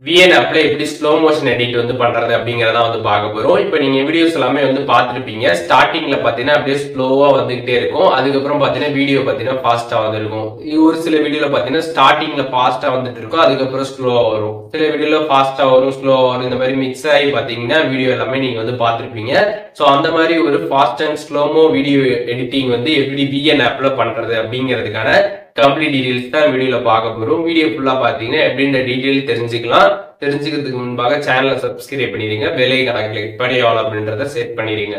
VN ஆப்ல எப்படி slow motion edit வந்து பண்றது அப்படிங்கறத வந்து பார்க்க போறோம். இப்போ நீங்க வீடியோஸ் எல்லாமே வந்து பார்த்திருப்பீங்க. ஸ்டார்டிங்ல பாத்தீங்கன்னா அப்படியே ஸ்லோவா வந்துகிட்டே இருக்கும். அதுக்கப்புறம் பாத்தீங்கன்னா வீடியோ பாத்தீங்கன்னா ஃபாஸ்டா வந்து இருக்கும். ஒரு சில வீடியோல பாத்தீங்கன்னா ஸ்டார்டிங்ல ஃபாஸ்டா வந்துட்டு இருக்கும். அதுக்கப்புறம் ஸ்லோவா வரும். சில வீடியோல ஃபாஸ்டா வரும், ஸ்லோவா வரும். இந்த மாதிரி மிக்ஸ் ஆகி பாத்தீங்கன்னா வீடியோ எல்லாமே நீங்க வந்து பார்த்திருப்பீங்க. ஸோ அந்த மாதிரி ஒரு fast and slo-mo video editing வந்து எப்படி VN ஆப்ல பண்றது அப்படிங்கிறதுக்கான கம்ப்ளீட் டீடைல்ஸ் தான் வீடியோல பார்க்க போறோம். வீடியோ ஃபுல்லா பாத்தீங்கன்னா எப்படின்ற டீடைல் தெரிஞ்சுக்கலாம். தெரிஞ்சுக்கிறதுக்கு முன்பாக சேனலை சப்ஸ்கிரைப் பண்ணிடுங்க, பெல் ஐகானை கிளிக் பண்ணி ஆல் அப்படின்றத செட் பண்ணிடுங்க.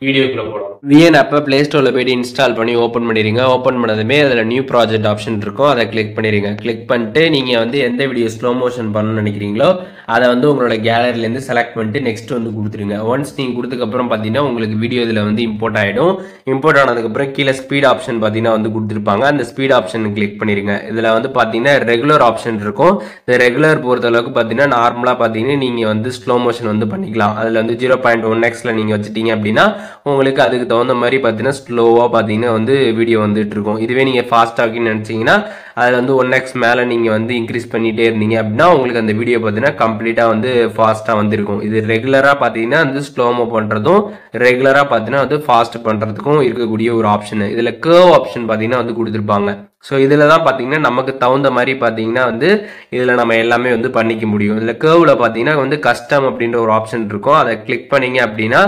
வீடியோக்குள்ள போலாம். VN ஆப்பை பிளே ஸ்டோர்ல போயிட்டு இன்ஸ்டால் பண்ணி ஓப்பன் பண்ணிடுங்க. ஓப்பன் பண்ணதுமே அதில் நியூ ப்ராஜெக்ட் ஆப்ஷன் இருக்கும், அதை கிளிக் பண்ணிடுங்க. கிளிக் பண்ணிட்டு நீங்க வந்து எந்த வீடியோ ஸ்லோ மோஷன் பண்ணணும்னு நினைக்கிறீங்களோ அதை வந்து உங்களோட கேலரியிலேருந்து செலக்ட் பண்ணிட்டு நெக்ஸ்ட் வந்து கொடுத்துருங்க. ஒன்ஸ் நீங்கள் கொடுத்ததுக்கப்புறம் பார்த்தீங்கன்னா உங்களுக்கு வீடியோ இதில் வந்து இம்போர்ட் ஆகிடும். இம்போர்ட் ஆனதுக்கப்புறம் கீழே ஸ்பீட் ஆப்ஷன் பார்த்தீங்கன்னா வந்து கொடுத்துருப்பாங்க. அந்த ஸ்பீட் ஆப்ஷன் கிளிக் பண்ணிடுங்க. இதில் வந்து பார்த்தீங்கன்னா ரெகுலர் ஆப்ஷன் இருக்கும். இந்த ரெகுலர் பொறுத்த அளவுக்கு பார்த்தீங்கன்னா நார்மலாக பார்த்தீங்கன்னா நீங்கள் வந்து ஸ்லோ மோஷன் வந்து பண்ணிக்கலாம். அதில் வந்து 0.1x நீங்கள் வச்சுட்டீங்க அப்படின்னா உங்களுக்கு அதுக்கு தகுந்த மாதிரி பார்த்தீங்கன்னா ஸ்லோவாக பார்த்தீங்கன்னா வந்து வீடியோ வந்துட்டு இருக்கும். இதுவே நீங்கள் ஃபாஸ்ட் ஆகின்னு நினச்சிங்கன்னா அதில் வந்து 1x மேலே நீங்கள் வந்து இன்க்ரீஸ் பண்ணிகிட்டே இருந்தீங்க அப்படின்னா உங்களுக்கு அந்த வீடியோ பார்த்தீங்கன்னா கம்ப்ளீட்டாக வந்து ஃபாஸ்ட்டாக வந்து இருக்கும். இது ரெகுலராக பார்த்தீங்கன்னா வந்து ஸ்லோமோ பண்ணுறதும் ரெகுலராக பார்த்தீங்கன்னா வந்து ஃபாஸ்ட் பண்ணுறதுக்கும் இருக்கக்கூடிய ஒரு ஆப்ஷன். இதில் கர்வ் ஆப்ஷன் பார்த்தீங்கன்னா வந்து கொடுத்துருப்பாங்க. ஸோ இதில் தான் பார்த்தீங்கன்னா நமக்கு தகுந்த மாதிரி பார்த்தீங்கன்னா வந்து இதில் நம்ம எல்லாமே வந்து பண்ணிக்க முடியும். இதில் கர்வில் பார்த்தீங்கன்னா வந்து கஸ்டம் அப்படின்ற ஒரு ஆப்ஷன் இருக்கும். அதை கிளிக் பண்ணீங்க அப்படின்னா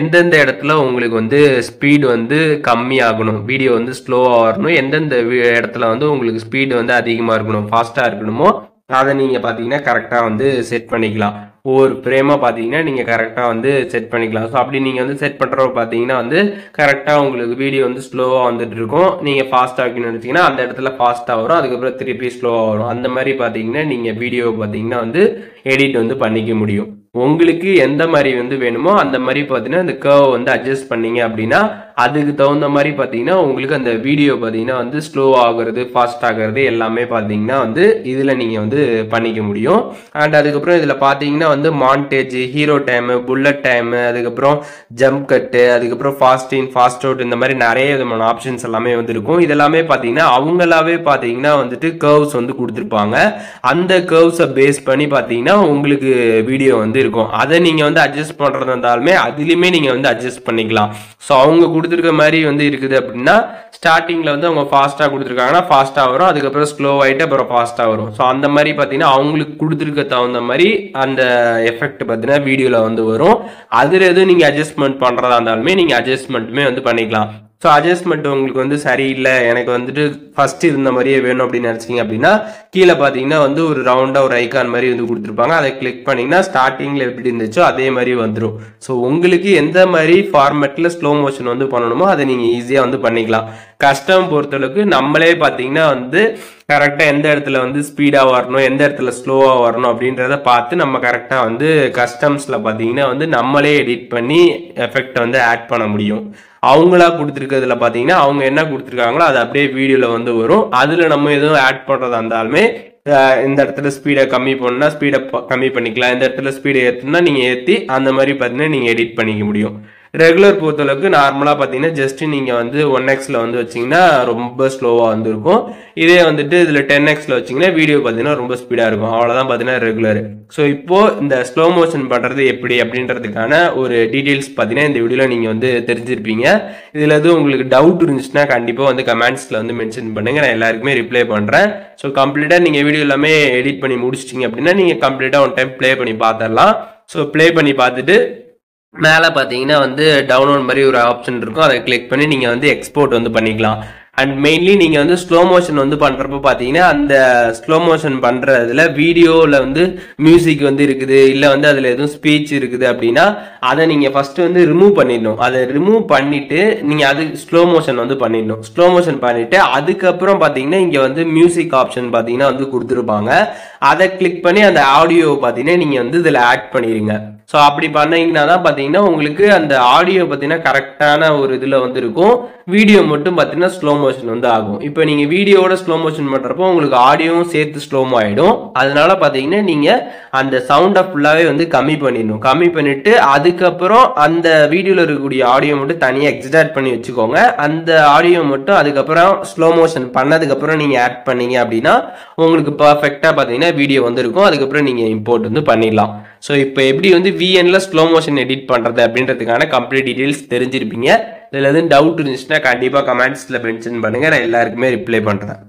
எந்தெந்த இடத்துல உங்களுக்கு வந்து ஸ்பீடு வந்து கம்மியாகணும், வீடியோ வந்து ஸ்லோவாக வரணும், எந்தெந்த இடத்துல வந்து உங்களுக்கு ஸ்பீடு வந்து அதிகமாக இருக்கணும், ஃபாஸ்ட்டாக இருக்கணுமோ அதை நீங்கள் பார்த்தீங்கன்னா கரெக்டாக வந்து செட் பண்ணிக்கலாம். ஒவ்வொரு ஃப்ரேமாக பார்த்தீங்கன்னா நீங்கள் கரெக்டாக வந்து செட் பண்ணிக்கலாம். ஸோ அப்படி நீங்கள் வந்து செட் பண்ணுறப்ப பார்த்தீங்கன்னா வந்து கரெக்டாக உங்களுக்கு வீடியோ வந்து ஸ்லோவாக வந்துட்டு இருக்கும். நீங்கள் ஃபாஸ்ட்டாக இருக்குன்னு நினச்சிங்கன்னா அந்த இடத்துல ஃபாஸ்ட்டாக வரும், அதுக்கப்புறம் திருப்பி ஸ்லோவாக வரும். அந்த மாதிரி பார்த்தீங்கன்னா நீங்கள் வீடியோ பார்த்தீங்கன்னா வந்து எடிட் வந்து பண்ணிக்க முடியும். உங்களுக்கு எந்த மாதிரி வந்து வேணுமோ அந்த மாதிரி பார்த்தீங்கன்னா இந்த கர்வ் வந்து அட்ஜஸ்ட் பண்ணீங்க அப்படின்னா அதுக்கு தகுந்த மாதிரி பார்த்தீங்கன்னா உங்களுக்கு அந்த வீடியோ பார்த்தீங்கன்னா வந்து ஸ்லோ ஆகுறது, ஃபாஸ்ட் ஆகிறது எல்லாமே பார்த்தீங்கன்னா வந்து இதில் நீங்கள் வந்து பண்ணிக்க முடியும். அண்ட் அதுக்கப்புறம் இதில் பார்த்தீங்கன்னா வந்து montage, hero time, bullet time, அதுக்கப்புறம் ஜம்ப் கட்டு, அதுக்கப்புறம் ஃபாஸ்ட் இன் ஃபாஸ்ட் அவுட், இந்த மாதிரி நிறைய விதமான ஆப்ஷன்ஸ் எல்லாமே வந்து இருக்கும். இதெல்லாமே பார்த்தீங்கன்னா அவங்களாவே பார்த்தீங்கன்னா வந்துட்டு கர்வ்ஸ் வந்து கொடுத்துருப்பாங்க. அந்த கர்வ்ஸை பேஸ் பண்ணி பார்த்தீங்கன்னா உங்களுக்கு வீடியோ வந்து இருக்கும். அதை நீங்க வந்து அட்ஜஸ்ட் பண்றதா இருந்தாலுமே அதுலயுமே நீங்க வந்து அட்ஜஸ்ட் பண்ணிக்கலாம். ஸோ அவங்க கொடுத்துருக்க மாதிரி வந்து இருக்குது அப்படின்னா ஸ்டார்டிங்ல வந்து அவங்க ஃபாஸ்டா கொடுத்துருக்காங்கன்னா ஃபாஸ்டா வரும், அதுக்கப்புறம் ஸ்லோ ஆயிட்டு அப்புறம் ஃபாஸ்டா வரும். ஸோ அந்த மாதிரி பார்த்தீங்கன்னா அவங்களுக்கு கொடுத்துருக்க தகுந்த மாதிரி அந்த எஃபெக்ட் பார்த்தீங்கன்னா வீடியோல வந்து வரும். அதுல எதுவும் நீங்க அட்ஜஸ்ட்மெண்ட் பண்றதா இருந்தாலுமே நீங்க அட்ஜஸ்ட்மெண்ட்டுமே வந்து பண்ணிக்கலாம். ஸோ அட்ஜஸ்ட்மெண்ட் உங்களுக்கு வந்து சரியில்லை, எனக்கு வந்துட்டு ஃபர்ஸ்ட் இருந்த மாதிரியே வேணும் அப்படின்னு நினைச்சீங்க அப்படின்னா கீழே பார்த்தீங்கன்னா வந்து ஒரு ரவுண்டா ஒரு ஐக்கான் மாதிரி வந்து கொடுத்துருப்பாங்க. அதை கிளிக் பண்ணீங்கன்னா ஸ்டார்டிங்ல எப்படி இருந்துச்சோ அதே மாதிரி வந்துடும். ஸோ உங்களுக்கு எந்த மாதிரி ஃபார்மேட்ல ஸ்லோ மோஷன் வந்து பண்ணணுமோ அதை நீங்க ஈஸியா வந்து பண்ணிக்கலாம். கஸ்டம் பொறுத்தளவுக்கு நம்மளே பார்த்தீங்கன்னா வந்து கரெக்டாக எந்த இடத்துல வந்து ஸ்பீடாக வரணும், எந்த இடத்துல ஸ்லோவாக வரணும் அப்படின்றத பார்த்து நம்ம கரெக்டாக வந்து கஸ்டம்ஸில் பார்த்தீங்கன்னா வந்து நம்மளே எடிட் பண்ணி எஃபெக்ட் வந்து ஆட் பண்ண முடியும். அவங்களா கொடுத்துருக்கிறதுல பார்த்தீங்கன்னா அவங்க என்ன கொடுத்துருக்காங்களோ அது அப்படியே வீடியோவில் வந்து வரும். அதில் நம்ம எதுவும் ஆட் பண்ணுறதா இருந்தாலுமே இந்த இடத்துல ஸ்பீடை கம்மி பண்ணா ஸ்பீடை கம்மி பண்ணிக்கலாம், இந்த இடத்துல ஸ்பீடை ஏற்றுனா நீங்கள் ஏற்றி அந்த மாதிரி பார்த்தீங்கன்னா நீங்கள் எடிட் பண்ணிக்க முடியும். ரெகுலர் பொறுத்தளவுக்கு நார்மலாக பார்த்தீங்கன்னா ஜஸ்ட் நீங்கள் வந்து 1xல வந்து வச்சிங்கன்னா ரொம்ப ஸ்லோவாக வந்து இருக்கும். இதே வந்துட்டு இதில் 10xல வச்சிங்கன்னா வீடியோ பார்த்தீங்கன்னா ரொம்ப ஸ்பீடாக இருக்கும். அவ்வளோதான் பார்த்தீங்கன்னா ரெகுலர். ஸோ இப்போது இந்த ஸ்லோ மோஷன் பண்ணுறது எப்படி அப்படின்றதுக்கான ஒரு டீட்டெயில்ஸ் பார்த்தீங்கன்னா இந்த வீடியோவில் நீங்கள் வந்து தெரிஞ்சிருப்பீங்க. இதில் எதுவும் உங்களுக்கு டவுட் இருந்துச்சுன்னா கண்டிப்பாக வந்து கமெண்ட்ஸில் வந்து மென்ஷன் பண்ணுங்கள், நான் எல்லாருக்குமே ரிப்ளை பண்ணுறேன். ஸோ கம்ப்ளீட்டாக நீங்கள் வீடியோ எல்லாமே எடிட் பண்ணி முடிச்சிட்டிங்க அப்படின்னா நீங்கள் கம்ப்ளீட்டாக ஒன் டைம் ப்ளே பண்ணி பார்த்துடலாம். ஸோ ப்ளே பண்ணி பார்த்துட்டு மேலே பார்த்தீங்கன்னா வந்து டவுன்லோட் மாதிரி ஒரு ஆப்ஷன் இருக்கும், அதை கிளிக் பண்ணி நீங்கள் வந்து எக்ஸ்போர்ட் வந்து பண்ணிக்கலாம். அண்ட் மெயின்லி நீங்கள் வந்து ஸ்லோ மோஷன் வந்து பண்ணுறப்ப பார்த்தீங்கன்னா அந்த ஸ்லோ மோஷன் பண்ணுறதுல வீடியோவில் வந்து மியூசிக் வந்து இருக்குது, இல்லை வந்து அதில் எதுவும் ஸ்பீச் இருக்குது அப்படின்னா அதை நீங்கள் ஃபஸ்ட்டு வந்து ரிமூவ் பண்ணிடணும். அதை ரிமூவ் பண்ணிவிட்டு நீங்கள் அது ஸ்லோ மோஷன் வந்து பண்ணிடணும். ஸ்லோ மோஷன் பண்ணிவிட்டு அதுக்கப்புறம் பார்த்தீங்கன்னா இங்கே வந்து மியூசிக் ஆப்ஷன் பார்த்தீங்கன்னா வந்து கொடுத்துருப்பாங்க. அதை கிளிக் பண்ணி அந்த ஆடியோ பார்த்தீங்கன்னா நீங்கள் வந்து இதில் ஆட் பண்ணிடுங்க. ஸோ அப்படி பண்ணீங்கன்னா தான் பார்த்தீங்கன்னா உங்களுக்கு அந்த ஆடியோ பார்த்தீங்கன்னா கரெக்டான ஒரு இதில் வந்து இருக்கும். வீடியோ மட்டும் பார்த்தீங்கன்னா ஸ்லோ மோஷன் வந்து ஆகும். இப்போ நீங்க வீடியோவோட ஸ்லோ மோஷன் பண்றப்போ உங்களுக்கு ஆடியோவும் சேர்த்து ஸ்லோமோ ஆயிடும். அதனால பாத்தீங்கன்னா நீங்க அந்த சவுண்டை ஃபுல்லாவே வந்து கம்மி பண்ணிடணும். கம்மி பண்ணிட்டு அதுக்கப்புறம் அந்த வீடியோல இருக்கக்கூடிய ஆடியோ மட்டும் தனியாக எக்ஸ்ட்ராக்ட் பண்ணி வச்சுக்கோங்க. அந்த ஆடியோ மட்டும் அதுக்கப்புறம் ஸ்லோ மோஷன் பண்ணதுக்கு அப்புறம் நீங்க ஆட் பண்ணீங்க அப்படின்னா உங்களுக்கு பர்ஃபெக்டா பாத்தீங்கன்னா வீடியோ வந்து இருக்கும். அதுக்கப்புறம் நீங்க இம்போர்ட் வந்து பண்ணிடலாம். ஸோ இப்போ எப்படி வந்து VNல ஸ்லோ மோஷன் எடிட் பண்றது அப்படின்றதுக்கான கம்ப்ளீட் டீடைல்ஸ் தெரிஞ்சிருப்பீங்க. இதுல எதுவும் டவுட் இருந்துச்சுன்னா கண்டிப்பா கமெண்ட்ஸ்ல மென்ஷன் பண்ணுங்க, நான் எல்லாருக்குமே ரிப்ளை பண்றேன்.